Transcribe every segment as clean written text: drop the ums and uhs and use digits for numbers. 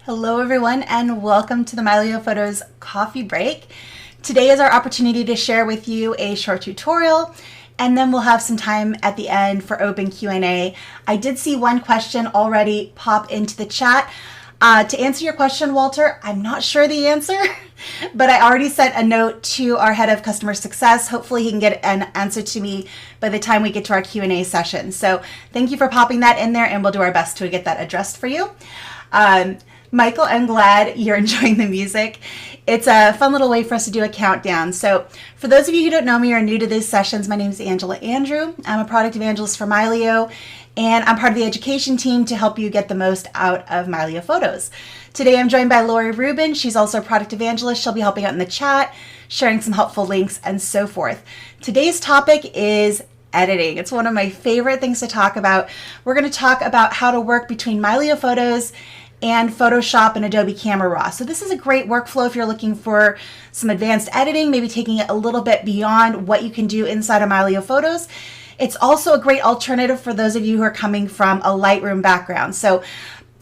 Hello everyone and welcome to the Mylio Photos coffee break. Today is our opportunity to share with you a short tutorial and then we'll have some time at the end for open Q&A. I did see one question already pop into the chat. To answer your question, Walter, I'm not sure the answer, but I already sent a note to our head of customer success. Hopefully he can get an answer to me by the time we get to our Q&A session. So thank you for popping that in there and we'll do our best to get that addressed for you. Michael, I'm glad you're enjoying the music. It's a fun little way for us to do a countdown. So for those of you who don't know me or are new to these sessions, my name is Angela Andrew. I'm a product evangelist for Mylio, and I'm part of the education team to help you get the most out of Mylio Photos. Today I'm joined by Lori Rubin. She's also a product evangelist. She'll be helping out in the chat, sharing some helpful links and so forth. Today's topic is editing. It's one of my favorite things to talk about. We're going to talk about how to work between Mylio Photos and Photoshop and Adobe Camera Raw. So this is a great workflow if you're looking for some advanced editing, maybe taking it a little bit beyond what you can do inside of Mylio Photos. It's also a great alternative for those of you who are coming from a Lightroom background. So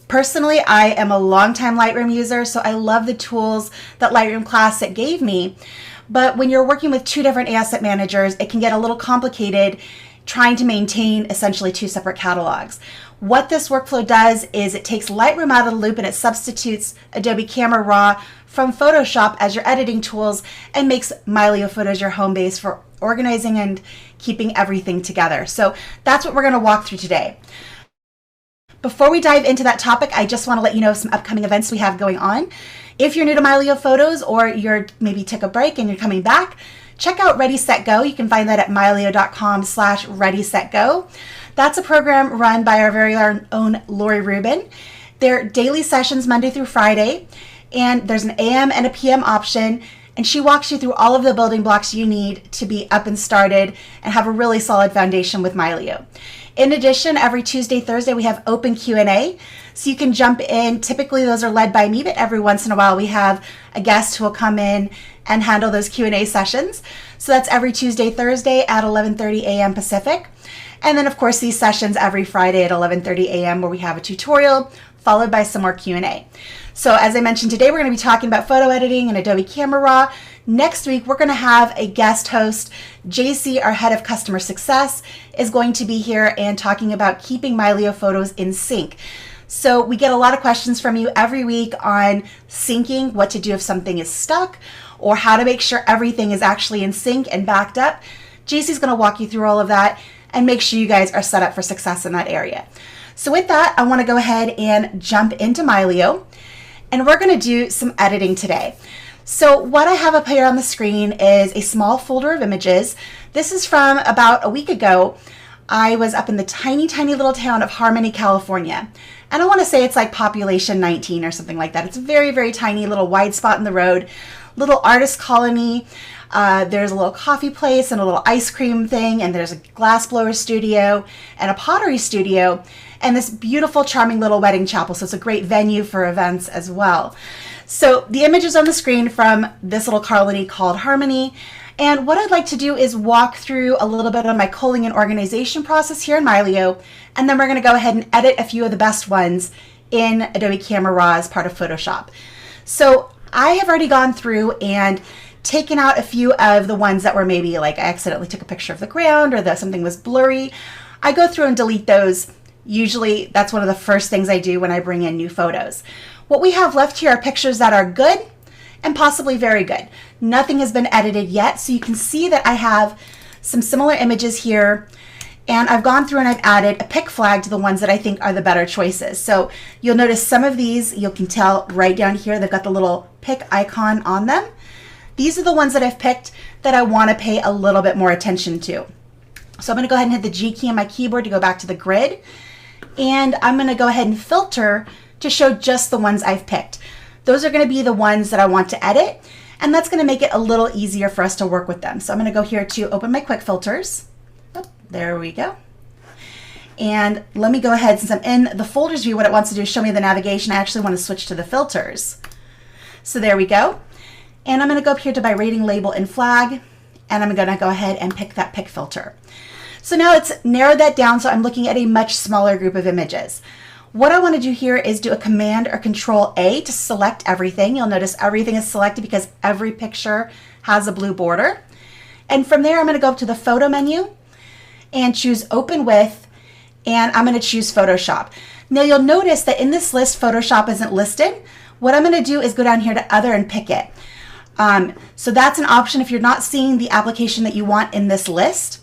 personally, I am a longtime Lightroom user, so I love the tools that Lightroom Classic gave me. But when you're working with two different asset managers, it can get a little complicated trying to maintain essentially two separate catalogs. What this workflow does is it takes Lightroom out of the loop and it substitutes Adobe Camera Raw from Photoshop as your editing tools and makes Mylio Photos your home base for organizing and keeping everything together. So that's what we're going to walk through today. Before we dive into that topic, I just want to let you know some upcoming events we have going on. If you're new to Mylio Photos or you're maybe took a break and you're coming back, check out Ready, Set, Go. You can find that at mylio.com/readysetgo. That's a program run by our very own Lori Rubin. They're daily sessions Monday through Friday, and there's an AM and a PM option, and she walks you through all of the building blocks you need to be up and started and have a really solid foundation with Mylio. In addition, every Tuesday, Thursday, we have open Q&A, so you can jump in. Typically, those are led by me, but every once in a while, we have a guest who will come in and handle those Q&A sessions. So that's every Tuesday, Thursday at 11:30 a.m. Pacific. And then, of course, these sessions every Friday at 11:30 a.m. where we have a tutorial followed by some more Q&A. So as I mentioned today, we're going to be talking about photo editing and Adobe Camera Raw. Next week, we're going to have a guest host. JC, our head of customer success, is going to be here and talking about keeping Mylio Photos in sync. So we get a lot of questions from you every week on syncing, what to do if something is stuck, or how to make sure everything is actually in sync and backed up. JC's going to walk you through all of that and make sure you guys are set up for success in that area. So with that, I want to go ahead and jump into Mylio, and we're going to do some editing today. So what I have up here on the screen is a small folder of images. This is from about a week ago. I was up in the tiny, tiny little town of Harmony, California. And I want to say it's like population 19 or something like that. It's a very, very tiny little wide spot in the road, little artist colony. There's a little coffee place and a little ice cream thing, and there's a glassblower studio and a pottery studio, and this beautiful, charming little wedding chapel. So it's a great venue for events as well. So the image is on the screen from this little colony called Harmony. And what I'd like to do is walk through a little bit of my culling and organization process here in Mylio, and then we're going to go ahead and edit a few of the best ones in Adobe Camera Raw as part of Photoshop. So I have already gone through and taken out a few of the ones that were maybe like I accidentally took a picture of the ground or that something was blurry. I go through and delete those. Usually that's one of the first things I do when I bring in new photos. What we have left here are pictures that are good and possibly very good. Nothing has been edited yet, so you can see that I have some similar images here, and I've gone through and I've added a pick flag to the ones that I think are the better choices. So you'll notice some of these, you can tell right down here, they've got the little pick icon on them. These are the ones that I've picked that I want to pay a little bit more attention to. So I'm going to go ahead and hit the G key on my keyboard to go back to the grid, and I'm going to go ahead and filter to show just the ones I've picked. Those are going to be the ones that I want to edit, and that's going to make it a little easier for us to work with them. So I'm going to go here to open my quick filters. Oh, there we go. And let me go ahead, since I'm in the folders view, what it wants to do is show me the navigation. I actually want to switch to the filters. So there we go. And I'm going to go up here to my rating, label, and flag, and I'm going to go ahead and pick that pick filter. So now it's narrowed that down, so I'm looking at a much smaller group of images. What I want to do here is do a Command or Control A to select everything. You'll notice everything is selected because every picture has a blue border. And from there, I'm going to go up to the Photo menu and choose Open With, and I'm going to choose Photoshop. Now you'll notice that in this list, Photoshop isn't listed. What I'm going to do is go down here to Other and pick it. So that's an option if you're not seeing the application that you want in this list.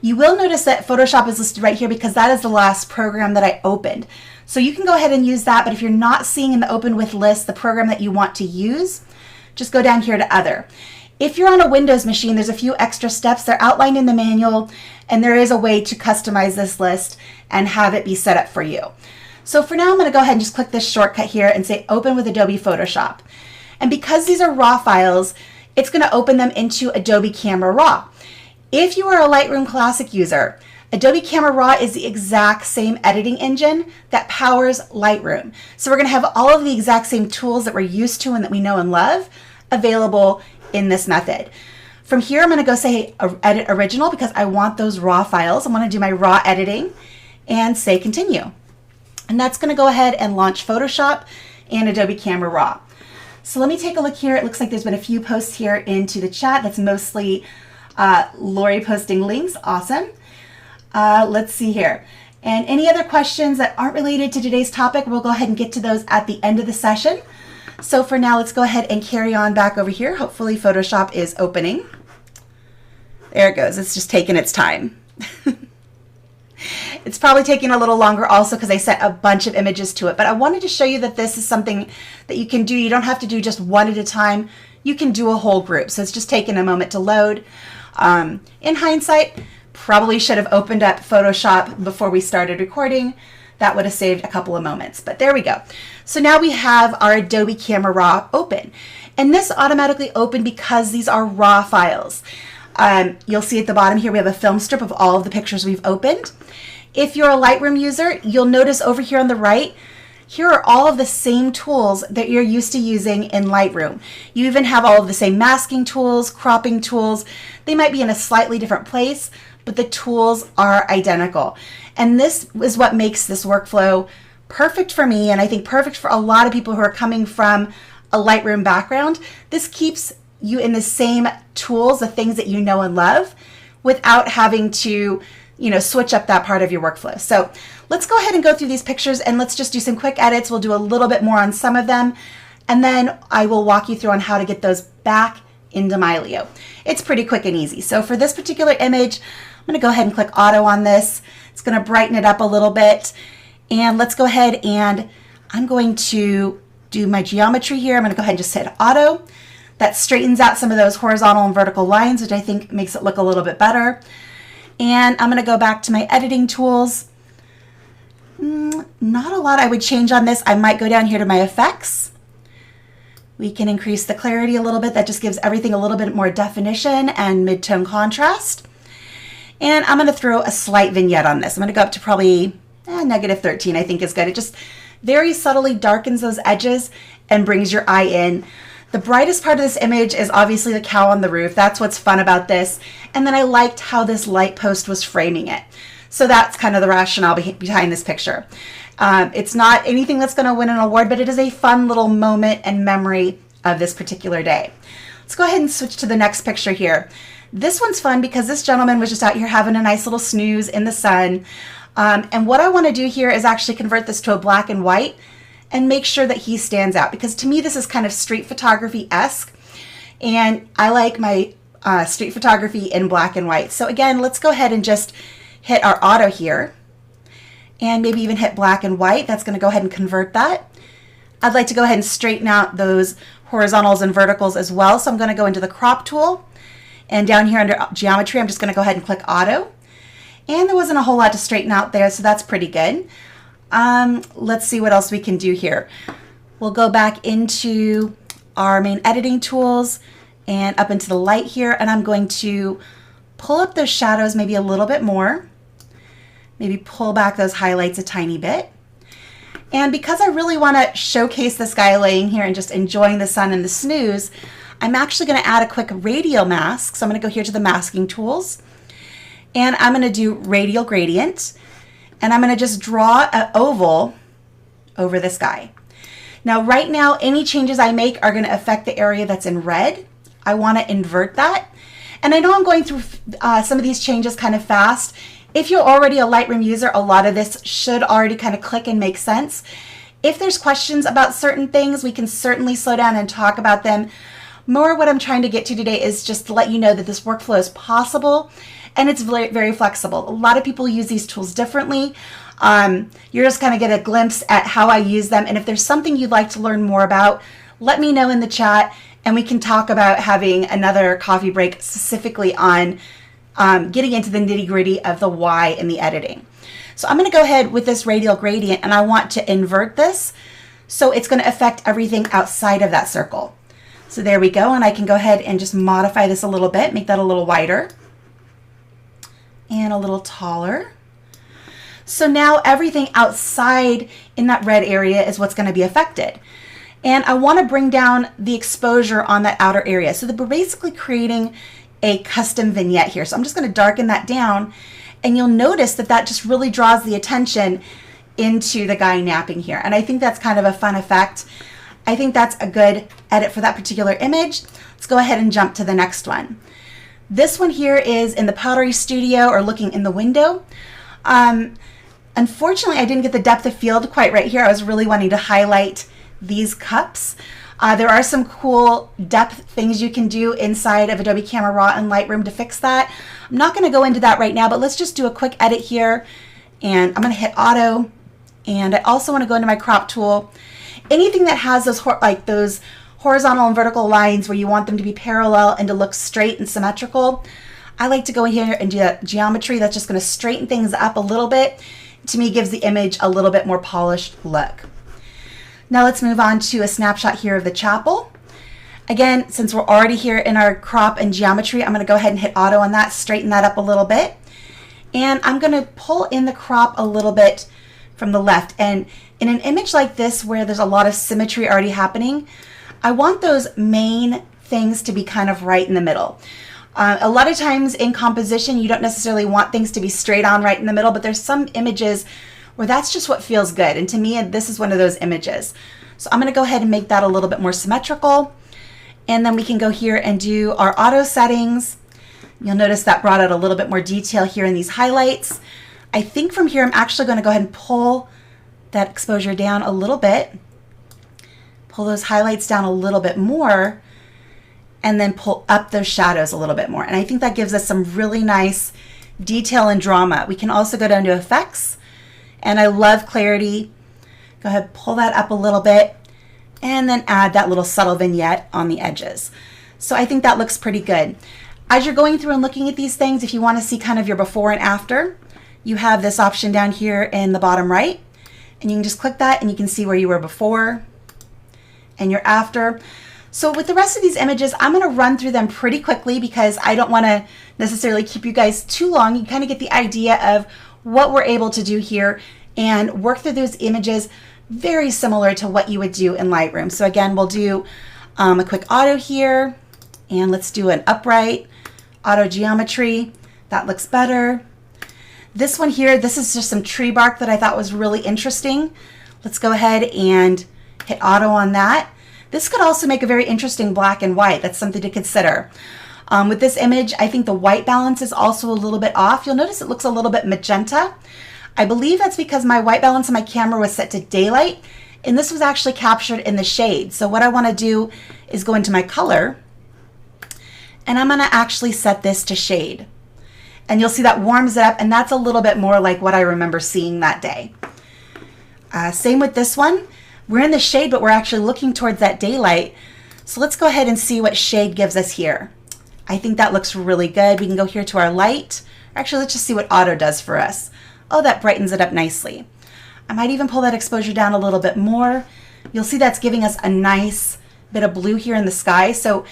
You will notice that Photoshop is listed right here because that is the last program that I opened. So you can go ahead and use that, but if you're not seeing in the Open With list the program that you want to use, just go down here to Other. If you're on a Windows machine, there's a few extra steps. They're outlined in the manual, and there is a way to customize this list and have it be set up for you. So for now, I'm going to go ahead and just click this shortcut here and say Open with Adobe Photoshop. And because these are raw files, it's going to open them into Adobe Camera Raw. If you are a Lightroom Classic user, Adobe Camera Raw is the exact same editing engine that powers Lightroom. So we're going to have all of the exact same tools that we're used to and that we know and love available in this method. From here, I'm going to go say Edit Original because I want those raw files. I want to do my raw editing and say Continue. And that's going to go ahead and launch Photoshop and Adobe Camera Raw. So let me take a look here. It looks like there's been a few posts here into the chat. That's mostly Lori posting links. Awesome. Let's see here. And any other questions that aren't related to today's topic, we'll go ahead and get to those at the end of the session. So for now, let's go ahead and carry on back over here. Hopefully Photoshop is opening. There it goes. It's just taking its time. It's probably taking a little longer also because I sent a bunch of images to it. But I wanted to show you that this is something that you can do. You don't have to do just one at a time. You can do a whole group. So it's just taking a moment to load. In hindsight, probably should have opened up Photoshop before we started recording. That would have saved a couple of moments, but there we go. So now we have our Adobe Camera Raw open, and this automatically opened because these are raw files. You'll see at the bottom here we have a film strip of all of the pictures we've opened. If you're a Lightroom user, you'll notice over here on the right, here are all of the same tools that you're used to using in Lightroom. You even have all of the same masking tools, cropping tools. They might be in a slightly different place, but the tools are identical. And this is what makes this workflow perfect for me, and I think perfect for a lot of people who are coming from a Lightroom background. This keeps you in the same tools, the things that you know and love, without having to, switch up that part of your workflow. So let's go ahead and go through these pictures and let's just do some quick edits. We'll do a little bit more on some of them, and then I will walk you through on how to get those back into Mylio. It's pretty quick and easy. So for this particular image, I'm going to go ahead and click Auto on this. It's going to brighten it up a little bit. And let's go ahead and I'm going to do my geometry here. I'm going to go ahead and just hit Auto. That straightens out some of those horizontal and vertical lines, which I think makes it look a little bit better. And I'm going to go back to my editing tools. Not a lot I would change on this. I might go down here to my effects. We can increase the clarity a little bit. That just gives everything a little bit more definition and mid-tone contrast. And I'm going to throw a slight vignette on this. I'm going to go up to probably -13, I think is good. It just very subtly darkens those edges and brings your eye in. The brightest part of this image is obviously the cow on the roof. That's what's fun about this. And then I liked how this light post was framing it. So that's kind of the rationale behind this picture. It's not anything that's going to win an award, but it is a fun little moment and memory of this particular day. Let's go ahead and switch to the next picture here. This one's fun because this gentleman was just out here having a nice little snooze in the sun. And what I want to do here is actually convert this to a black and white and make sure that he stands out, because to me this is kind of street photography-esque, and I like my street photography in black and white. So again, let's go ahead and just hit our auto here and maybe even hit black and white. That's going to go ahead and convert that. I'd like to go ahead and straighten out those horizontals and verticals as well. So I'm going to go into the crop tool, and down here under geometry, I'm just going to go ahead and click auto. And there wasn't a whole lot to straighten out there, so that's pretty good. Let's see what else we can do here. We'll go back into our main editing tools and up into the light here, and I'm going to pull up those shadows maybe a little bit more. Maybe pull back those highlights a tiny bit. And because I really want to showcase this guy laying here and just enjoying the sun and the snooze, I'm actually going to add a quick radial mask. So I'm going to go here to the masking tools, and I'm going to do radial gradient, and I'm going to just draw an oval over the sky. Now, right now, any changes I make are going to affect the area that's in red. I want to invert that. And I know I'm going through some of these changes kind of fast. If you're already a Lightroom user, a lot of this should already kind of click and make sense. If there's questions about certain things, we can certainly slow down and talk about them. More what I'm trying to get to today is just to let you know that this workflow is possible and it's very, very flexible. A lot of people use these tools differently. You're just going to get a glimpse at how I use them. And if there's something you'd like to learn more about, let me know in the chat and we can talk about having another coffee break specifically on getting into the nitty-gritty of the why in the editing. So I'm going to go ahead with this radial gradient and I want to invert this so it's going to affect everything outside of that circle. So there we go, and I can go ahead and just modify this a little bit, make that a little wider and a little taller. So now everything outside in that red area is what's going to be affected. And I want to bring down the exposure on that outer area. So that we're basically creating a custom vignette here. So I'm just going to darken that down, and you'll notice that that just really draws the attention into the guy napping here. And I think that's kind of a fun effect. I think that's a good edit for that particular image. Let's go ahead and jump to the next one. This one here is in the Powdery Studio, or looking in the window. Unfortunately, I didn't get the depth of field quite right here. I was really wanting to highlight these cups. There are some cool depth things you can do inside of Adobe Camera Raw and Lightroom to fix that. I'm not going to go into that right now, but let's just do a quick edit here. And I'm going to hit auto. And I also want to go into my crop tool. Anything that has those those horizontal and vertical lines where you want them to be parallel and to look straight and symmetrical, I like to go in here and do that geometry. That's just going to straighten things up a little bit. To me, gives the image a little bit more polished look. Now let's move on to a snapshot here of the chapel. Again, since we're already here in our crop and geometry, I'm going to go ahead and hit auto on that, straighten that up a little bit. And I'm going to pull in the crop a little bit from the left. And in an image like this where there's a lot of symmetry already happening, I want those main things to be kind of right in the middle. A lot of times in composition, you don't necessarily want things to be straight on right in the middle, but there's some images where that's just what feels good. And to me, this is one of those images. So I'm going to go ahead and make that a little bit more symmetrical. And then we can go here and do our auto settings. You'll notice that brought out a little bit more detail here in these highlights. I think from here, I'm actually going to go ahead and pull that exposure down a little bit, pull those highlights down a little bit more, and then pull up those shadows a little bit more. And I think that gives us some really nice detail and drama. We can also go down to effects, and I love clarity. Go ahead, pull that up a little bit, and then add that little subtle vignette on the edges. So I think that looks pretty good. As you're going through and looking at these things, if you want to see kind of your before and after, you have this option down here in the bottom right, and you can just click that and you can see where you were before and your after. So with the rest of these images, I'm going to run through them pretty quickly because I don't want to necessarily keep you guys too long. You kind of get the idea of what we're able to do here and work through those images very similar to what you would do in Lightroom. So again, we'll do a quick auto here, and let's do an upright auto geometry. That looks better. This one here, this is just some tree bark that I thought was really interesting. Let's go ahead and hit auto on that. This could also make a very interesting black and white. That's something to consider. With this image, I think the white balance is also a little bit off. You'll notice it looks a little bit magenta. I believe that's because my white balance on my camera was set to daylight, and this was actually captured in the shade. So what I want to do is go into my color, and I'm going to actually set this to shade. And you'll see that warms it up, and that's a little bit more like what I remember seeing that day. Same with this one. We're in the shade, but we're actually looking towards that daylight. So let's go ahead and see what shade gives us here. I think that looks really good. We can go here to our light. Actually, let's just see what auto does for us. Oh, that brightens it up nicely. I might even pull that exposure down a little bit more. You'll see that's giving us a nice bit of blue here in the sky. So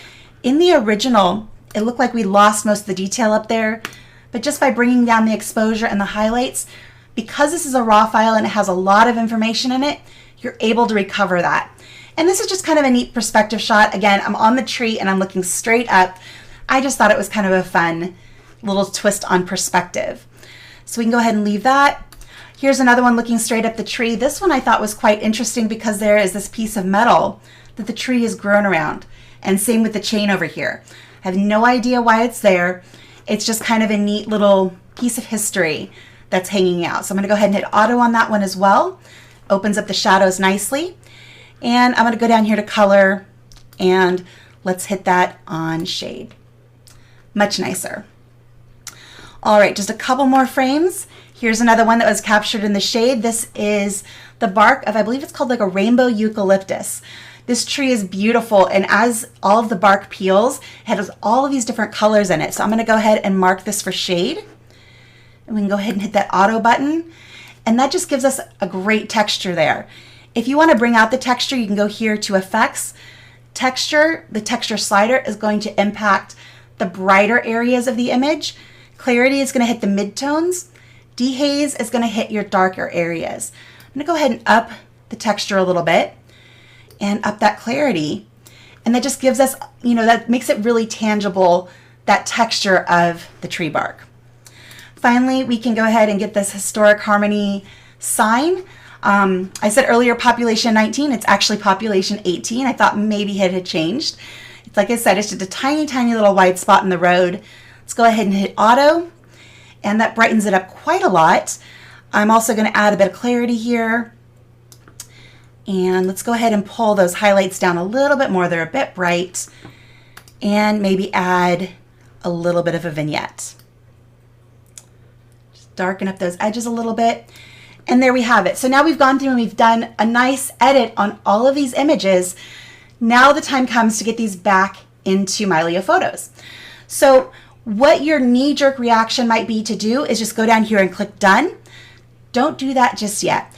in the original, it looked like we lost most of the detail up there, but just by bringing down the exposure and the highlights, because this is a raw file and it has a lot of information in it, you're able to recover that. And this is just kind of a neat perspective shot. Again, I'm on the tree and I'm looking straight up. I just thought it was kind of a fun little twist on perspective. So we can go ahead and leave that. Here's another one looking straight up the tree. This one I thought was quite interesting because there is this piece of metal that the tree has grown around. And same with the chain over here. I have no idea why it's there. It's just kind of a neat little piece of history that's hanging out. So I'm going to go ahead and hit auto on that one as well. Opens up the shadows nicely. And I'm going to go down here to color and let's hit that on shade. Much nicer. All right, just a couple more frames. Here's another one that was captured in the shade. This is the bark of, I believe it's called like a rainbow eucalyptus. This tree is beautiful, and as all of the bark peels, it has all of these different colors in it. So I'm going to go ahead and mark this for shade. And we can go ahead and hit that auto button. And that just gives us a great texture there. If you want to bring out the texture, you can go here to Effects. Texture, the texture slider is going to impact the brighter areas of the image. Clarity is going to hit the midtones. Dehaze is going to hit your darker areas. I'm going to go ahead and up the texture a little bit and up that clarity. And that just gives us, that makes it really tangible, that texture of the tree bark. Finally, we can go ahead and get this historic harmony sign. I said earlier population 19, it's actually population 18. I thought maybe it had changed. It's like I said, it's just a tiny, tiny little white spot in the road. Let's go ahead and hit auto, and that brightens it up quite a lot. I'm also going to add a bit of clarity here. And let's go ahead and pull those highlights down a little bit more. They're a bit bright. And maybe add a little bit of a vignette. Just darken up those edges a little bit. And there we have it. So now we've gone through and we've done a nice edit on all of these images. Now the time comes to get these back into Mylio Photos. So what your knee-jerk reaction might be to do is just go down here and click Done. Don't do that just yet.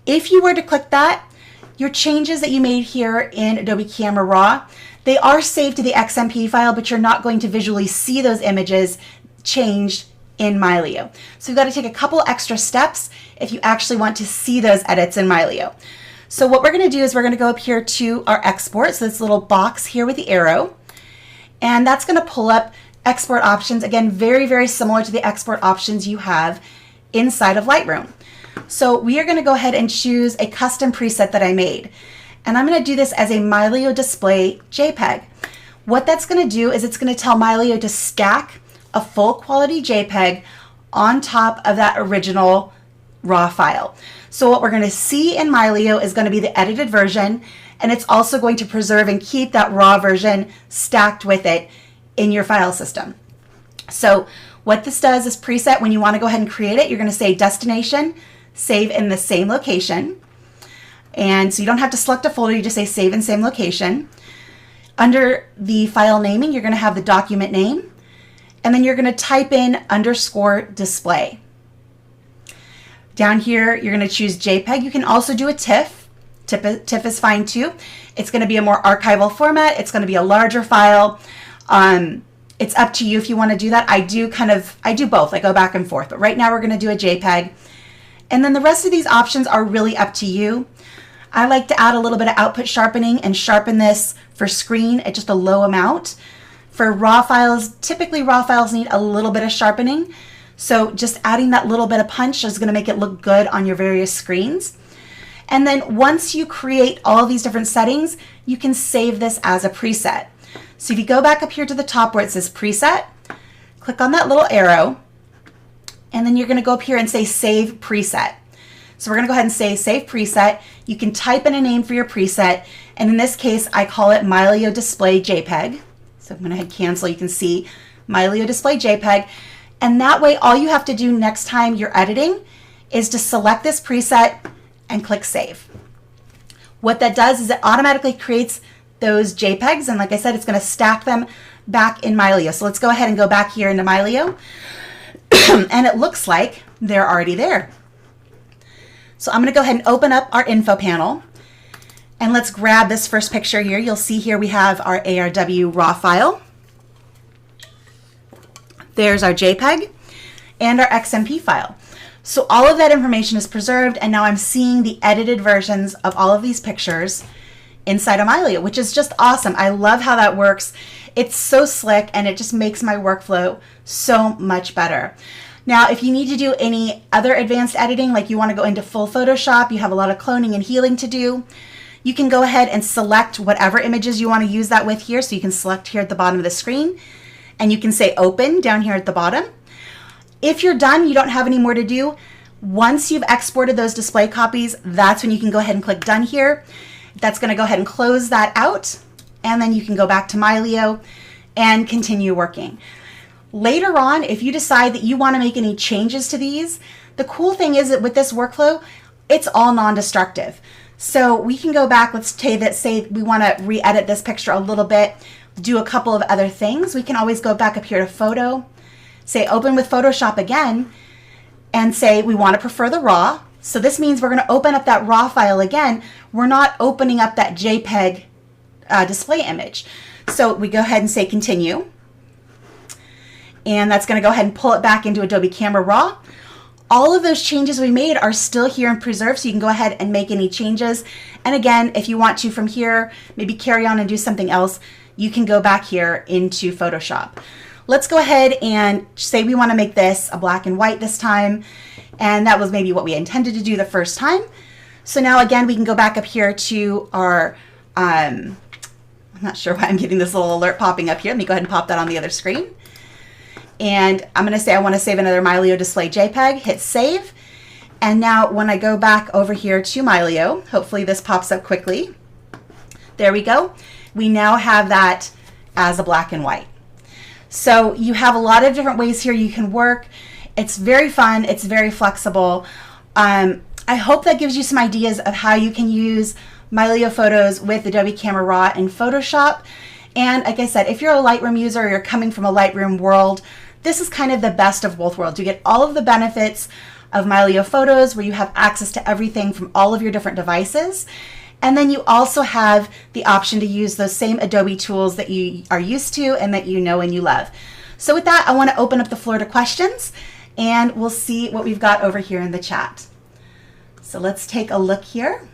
If you were to click that, your changes that you made here in Adobe Camera Raw, they are saved to the XMP file, but you're not going to visually see those images changed in Mylio. So you've got to take a couple extra steps if you actually want to see those edits in Mylio. So what we're going to do is we're going to go up here to our export, so this little box here with the arrow, and that's going to pull up export options. Again, very, very similar to the export options you have inside of Lightroom. So we are going to go ahead and choose a custom preset that I made. And I'm going to do this as a Mylio display JPEG. What that's going to do is it's going to tell Mylio to stack a full quality JPEG on top of that original RAW file. So what we're going to see in Mylio is going to be the edited version, and it's also going to preserve and keep that RAW version stacked with it in your file system. So what this does is preset, when you want to go ahead and create it, you're going to say destination, save in the same location. And so you don't have to select a folder, you just say save in same location. Under the file naming, you're going to have the document name, and then you're going to type in _display. Down here, you're going to choose JPEG. You can also do a TIFF. TIFF is fine too. It's going to be a more archival format. It's going to be a larger file. It's up to you if you want to do that. I do both. I go back and forth, but right now we're going to do a JPEG. And then the rest of these options are really up to you. I like to add a little bit of output sharpening and sharpen this for screen at just a low amount. For RAW files, typically RAW files need a little bit of sharpening. So just adding that little bit of punch is going to make it look good on your various screens. And then once you create all these different settings, you can save this as a preset. So if you go back up here to the top where it says preset, click on that little arrow, and then you're going to go up here and say save preset. So we're going to go ahead and say save preset. You can type in a name for your preset, and in this case I call it Mylio display JPEG. So I'm going to hit cancel. You can see Mylio display JPEG, and that way all you have to do next time you're editing is to select this preset and click save. What that does is it automatically creates those JPEGs, and like I said, it's going to stack them back in Mylio. So let's go ahead and go back here into Mylio. And it looks like they're already there. So I'm going to go ahead and open up our info panel, and let's grab this first picture here. You'll see here we have our ARW RAW file. There's our JPEG and our XMP file. So all of that information is preserved, and now I'm seeing the edited versions of all of these pictures inside of Mylio, which is just awesome. I love how that works. It's so slick, and it just makes my workflow so much better. Now, if you need to do any other advanced editing, like you want to go into full Photoshop, you have a lot of cloning and healing to do, you can go ahead and select whatever images you want to use that with here. So you can select here at the bottom of the screen, and you can say open down here at the bottom. If you're done, you don't have any more to do. Once you've exported those display copies, that's when you can go ahead and click done here. That's going to go ahead and close that out, and then you can go back to Mylio and continue working. Later on, if you decide that you want to make any changes to these, the cool thing is that with this workflow, it's all non-destructive. So we can go back, let's say we want to re-edit this picture a little bit, do a couple of other things. We can always go back up here to Photo, say Open with Photoshop again, and say we want to prefer the RAW. So this means we're going to open up that RAW file again. We're not opening up that JPEG display image. So we go ahead and say Continue. And that's going to go ahead and pull it back into Adobe Camera Raw. All of those changes we made are still here and preserved, so you can go ahead and make any changes. And again, if you want to from here, maybe carry on and do something else, you can go back here into Photoshop. Let's go ahead and say we want to make this a black and white this time. And that was maybe what we intended to do the first time. So now again, we can go back up here to our, I'm not sure why I'm getting this little alert popping up here. Let me go ahead and pop that on the other screen. And I'm going to say I want to save another Mylio display JPEG, hit save. And now when I go back over here to Mylio, hopefully this pops up quickly. There we go. We now have that as a black and white. So you have a lot of different ways here you can work. It's very fun. It's very flexible. I hope that gives you some ideas of how you can use Mylio Photos with Adobe Camera Raw and Photoshop. And like I said, if you're a Lightroom user or you're coming from a Lightroom world, this is kind of the best of both worlds. You get all of the benefits of Mylio Photos where you have access to everything from all of your different devices. And then you also have the option to use those same Adobe tools that you are used to and that you know and you love. So with that, I want to open up the floor to questions, and we'll see what we've got over here in the chat. So let's take a look here.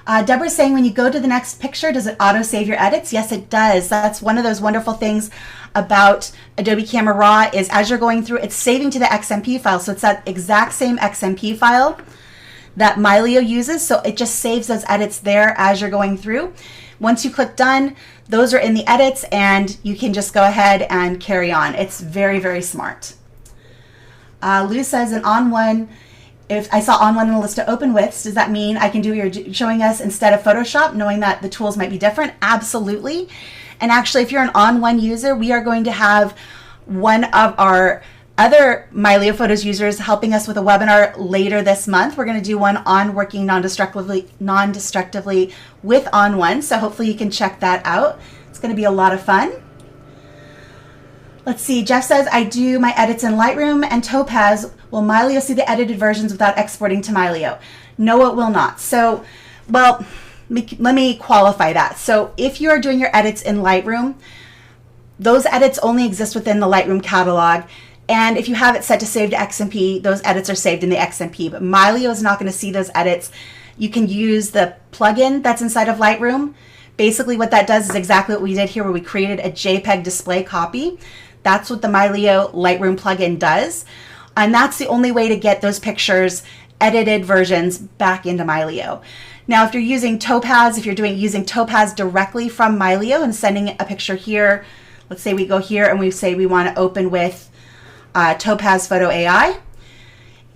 Deborah's saying, when you go to the next picture, does it auto-save your edits? Yes, it does. That's one of those wonderful things about Adobe Camera Raw is as you're going through, it's saving to the XMP file. So it's that exact same XMP file that Mylio uses. So it just saves those edits there as you're going through. Once you click done, those are in the edits and you can just go ahead and carry on. It's very, very smart. Lou says an on one, if I saw on one in the list of open widths, does that mean I can do what you're showing us instead of Photoshop, knowing that the tools might be different? Absolutely. And actually, if you're an on one user, we are going to have one of our other Mylio Photos users helping us with a webinar later this month. We're going to do one on working non-destructively with on one. So hopefully you can check that out. It's going to be a lot of fun. Let's see, Jeff says, I do my edits in Lightroom and Topaz. Will Mylio see the edited versions without exporting to Mylio? No, it will not. So, well, let me qualify that. So if you are doing your edits in Lightroom, those edits only exist within the Lightroom catalog. And if you have it set to save to XMP, those edits are saved in the XMP. But Mylio is not going to see those edits. You can use the plugin that's inside of Lightroom. Basically what that does is exactly what we did here, where we created a JPEG display copy. That's what the Mylio Lightroom plugin does. And that's the only way to get those pictures, edited versions, back into Mylio. Now, if you're using Topaz, if you're using Topaz directly from Mylio and sending a picture here, let's say we go here and we say we want to open with Topaz Photo AI.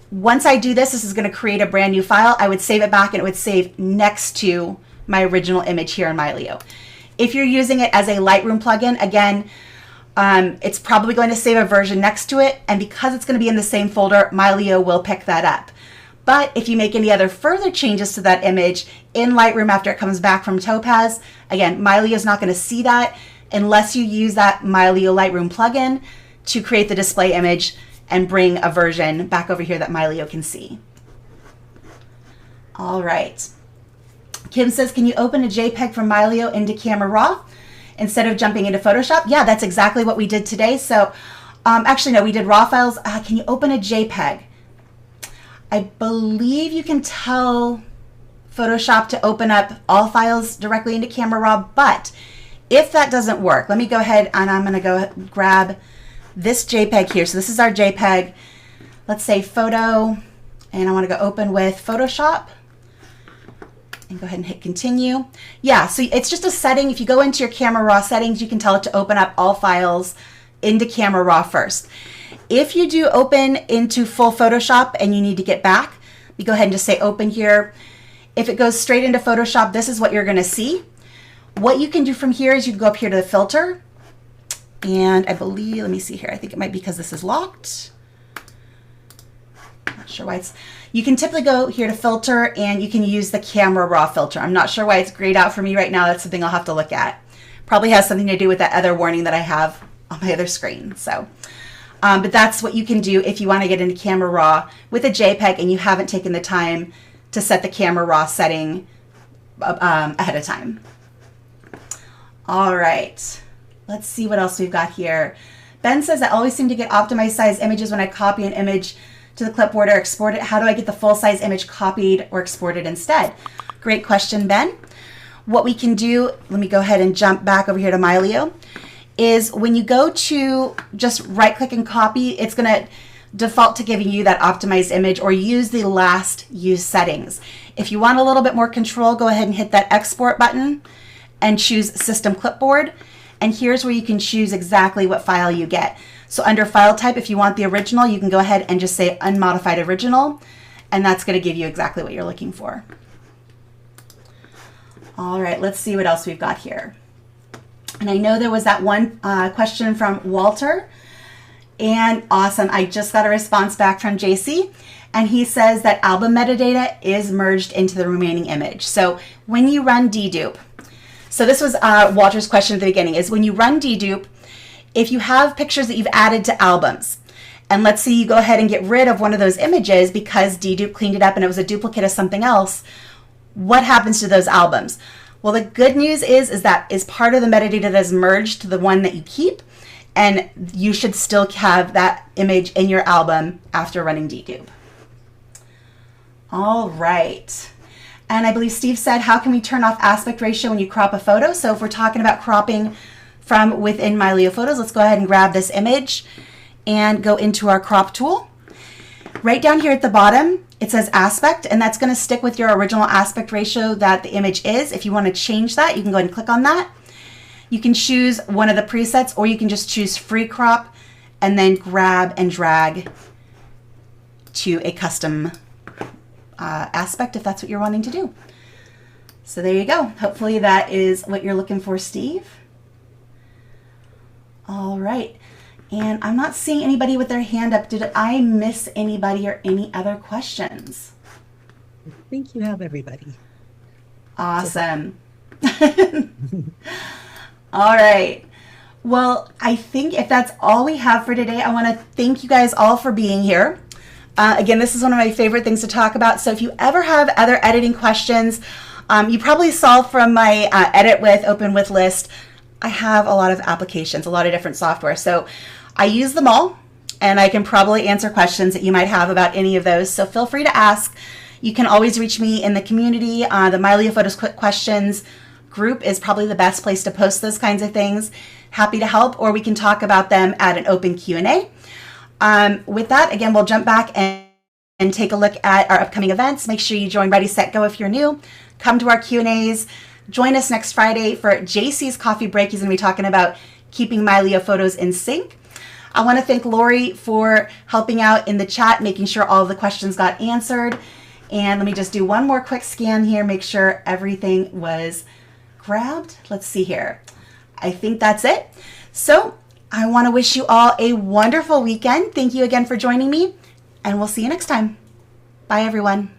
Once I do this, this is going to create a brand new file. I would save it back and it would save next to my original image here in Mylio. If you're using it as a Lightroom plugin, again, it's probably going to save a version next to it, and because it's going to be in the same folder, Mylio will pick that up. But if you make any other further changes to that image in Lightroom after it comes back from Topaz, again, Mylio is not going to see that unless you use that Mylio Lightroom plugin to create the display image and bring a version back over here that Mylio can see. All right. Kim says, can you open a JPEG from Mylio into Camera Raw instead of jumping into Photoshop? Yeah, that's exactly what we did today. So actually, no, we did raw files. Can you open a JPEG? I believe you can tell Photoshop to open up all files directly into Camera Raw, but if that doesn't work, let me go ahead and I'm going to go grab this JPEG here. So this is our JPEG. Let's say photo, and I want to go open with Photoshop. And go ahead and hit continue. Yeah, so it's just a setting. If you go into your Camera Raw settings, you can tell it to open up all files into Camera Raw first. If you do open into full Photoshop and you need to get back, you go ahead and just say open here. If it goes straight into Photoshop, this is what you're going to see. What you can do from here is you can go up here to the filter. And I believe, let me see here. I think it might be because this is locked. Not sure why it's, you can typically go here to filter and you can use the Camera Raw filter. I'm not sure why it's grayed out for me right now. That's something I'll have to look at. Probably has something to do with that other warning that I have on my other screen. So, but that's what you can do if you want to get into Camera Raw with a JPEG and you haven't taken the time to set the Camera Raw setting ahead of time. All right, let's see what else we've got here. Ben says, I always seem to get optimized size images when I copy an image to the clipboard or export it. How do I get the full size image copied or exported instead? Great question, Ben. What we can do, let me go ahead and jump back over here to Mylio, is when you go to just right click and copy, it's going to default to giving you that optimized image, or use the last use settings. If you want a little bit more control, go ahead and hit that export button and choose system clipboard. And here's where you can choose exactly what file you get. So under file type, if you want the original, you can go ahead and just say unmodified original, and that's going to give you exactly what you're looking for. All right, let's see what else we've got here. And I know there was that one question from Walter, and awesome. I just got a response back from JC, and he says that album metadata is merged into the remaining image. So when you run dedupe, so this was Walter's question at the beginning, is when you run dedupe, if you have pictures that you've added to albums, and let's say you go ahead and get rid of one of those images because dedupe cleaned it up and it was a duplicate of something else, what happens to those albums? Well, the good news is that is part of the metadata that is merged to the one that you keep, and you should still have that image in your album after running dedupe. All right. And I believe Steve said, how can we turn off aspect ratio when you crop a photo? So if we're talking about cropping from within Mylio Photos, let's go ahead and grab this image and go into our crop tool. Right down here at the bottom, it says aspect, and that's going to stick with your original aspect ratio that the image is. If you want to change that, you can go ahead and click on that. You can choose one of the presets, or you can just choose free crop and then grab and drag to a custom aspect if that's what you're wanting to do. So there you go. Hopefully that is what you're looking for, Steve. All right. And I'm not seeing anybody with their hand up. Did I miss anybody or any other questions? I think you have everybody. Awesome. All right. Well, I think if that's all we have for today, I want to thank you guys all for being here. Again, this is one of my favorite things to talk about. So if you ever have other editing questions, you probably saw from my edit with, open with list, I have a lot of applications, a lot of different software. So I use them all, and I can probably answer questions that you might have about any of those. So feel free to ask. You can always reach me in the community. The Mylio Photos Quick Questions group is probably the best place to post those kinds of things. Happy to help, or we can talk about them at an open Q&A. With that, again, we'll jump back and take a look at our upcoming events. Make sure you join Ready, Set, Go if you're new. Come to our Q&As. Join us next Friday for JC's Coffee Break. He's going to be talking about keeping Mylio Photos in sync. I want to thank Lori for helping out in the chat, making sure all of the questions got answered. And let me just do one more quick scan here, make sure everything was grabbed. Let's see here. I think that's it. So I want to wish you all a wonderful weekend. Thank you again for joining me, and we'll see you next time. Bye, everyone.